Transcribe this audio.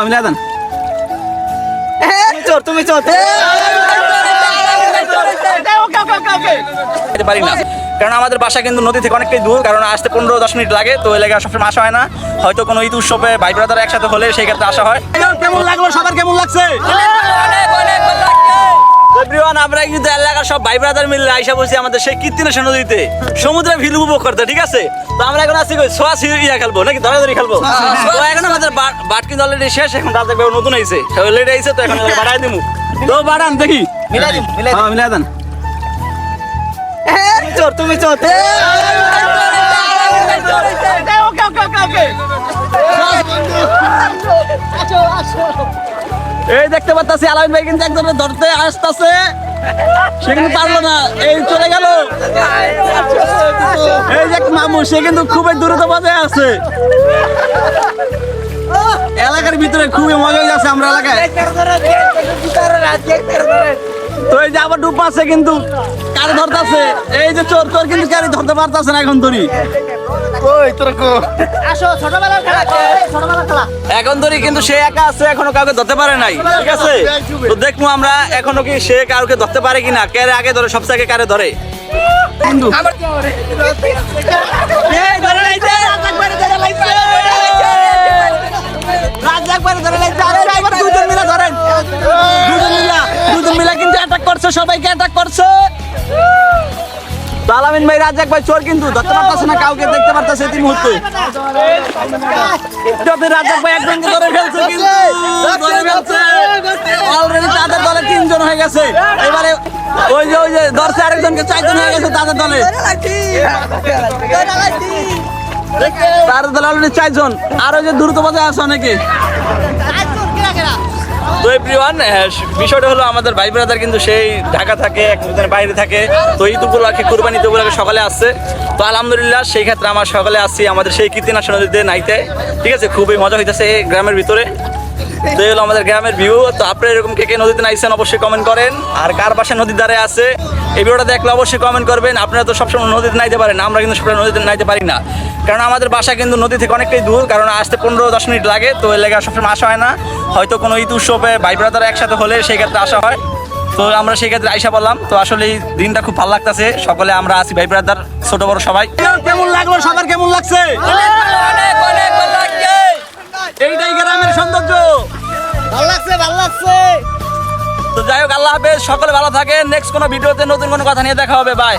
মিলা দেন। তুমি চোর পারি না, কারণ আমাদের বাসা কিন্তু নদী থেকে অনেকটাই দূর, কারণ আসতে 15-10 মিনিট লাগে, তো এই লেগে সবসময় আসা হয় না। হয়তো কোনো ঈদ উৎসবে ভাই ব্রাদার একসাথে হলে সেই ক্ষেত্রে আসা হয়। কেমন লাগলো, সবার কেমন লাগছে? আমরা কিন্তু এলাকার সব ভাই ব্রাদার মিলে আইসা বসে আমাদের সেই কীর্তিনেশা নদীতে সমুদ্রে ভিল উপভোগ করতে, ঠিক আছে? তো আমরা এখন আছি সোয়া ইয়া খেলবো নাকি ধরাধরি খেলবো। তো এখন আমাদের বাট কিন্তু অলরেডি শেষ, এখন রাজা ভাই নতুন আইছে, লেট আইছে, তো এখন বাড়াই দিমু। তো বাড়ান দেখি, মিলাই দেন। চোর তুমি চোর। এই দেখতে পাচ্ছি আলামিন ভাই কিন্তু একজনের ধরতে আসতেছে, সে কিন্তু পারলো না, এই চলে গেল। এই যে মামু, সে কিন্তু খুবই দ্রুত বাজায় আছে। এলাকার ভিতরে খুবই মজা হয়ে যাচ্ছে আমরা এলাকায়। তো এই যে আবার ডুব আছে, কিন্তু কারে ধরতেছে? এই যে চোর কিন্তু কারে ধরতে পারতেছে না এখন ধরি। এখন ধরি কিন্তু সে একা আছে, এখনো কাউকে ধরতে পারে নাই, ঠিক আছে? তো দেখবো আমরা এখনো কি সে কাউকে ধরতে পারে কিনা, কারে আগে ধরে, সবচেয়ে আগে কারে ধরে। দুজন মিলা কিন্তু অ্যাটাক করছে, সবাইকে অ্যাটাক করছে। আলামিন ভাই, রাজ্জাক ভাই চোর কিন্তু ধরতে পারতেছে না কাউকে, দেখতে পারতেছে এই মুহূর্তে। রাজ্জাক ভাই একজনকে ধরে ফেলছে, কিন্তু ধরে ফেলছে অলরেডি, তাদের দলে 3 জন হয়ে গেছে। এবারে ওই যে ধরছে আরেকজনকে, 4 জন হয়ে গেছে তাদের দলে। তাদের দলে অলরেডি 4 জন, আর ওই যে দ্রুত বাজায় আছে অনেকে। তো এভরিওয়ান, বিষয়টা হলো আমাদের ভাই ব্রাদার কিন্তু সেই ঢাকা থাকে, একজনের বাইরে থাকে। তো ঈদ উপলক্ষে, কুরবানি ঈদ উপলক্ষে সকালে আসছে। তো আলহামদুলিল্লাহ, সেই ক্ষেত্রে আমার সকালে আসছি আমাদের সেই কীর্তিনাশা নদীতে নাইতে, ঠিক আছে? খুবই মজা হইতেছে এই গ্রামের ভিতরে। তো এই হলো আমাদের গ্রামের ভিউ। তো আপনারা এরকম কে নদীতে নাইছেন অবশ্যই কমেন্ট করেন, আর কার বাসায় নদীর ধারে আছে এই ভিডিওটা দেখলে অবশ্যই কমেন্ট করবেন। আপনারা তো সবসময় নদীতে নাইতে পারেন, আমরা কিন্তু সবসময় নদীতে নাইতে পারি না, কারণ আমাদের বাসা কিন্তু নদী থেকে অনেকটাই দূর, কারণ আসতে 15-10 মিনিট লাগে, তো এই লেগে সবসময় আসা হয় না। হয়তো কোনো ঈদ উৎসবে ভাই ব্রাদার একসাথে হলে সেই ক্ষেত্রে আসা হয়, তো আমরা সেই ক্ষেত্রে আইসা বললাম। তো আসলে এই দিনটা খুব ভালো লাগতেছে, সকলে আমরা আছি ভাই ব্রাদার, ছোট বড় সবাই। কেমন লাগলো, সবার কেমন লাগছে? এইটাই গ্রামের সৌন্দর্য, ভালো লাগছে। তো যাই হোক, আল্লাহ হাফেজ, সকলে ভালো থাকেন। নেক্সট কোনো ভিডিওতে নতুন কোনো কথা নিয়ে দেখা হবে, বাই।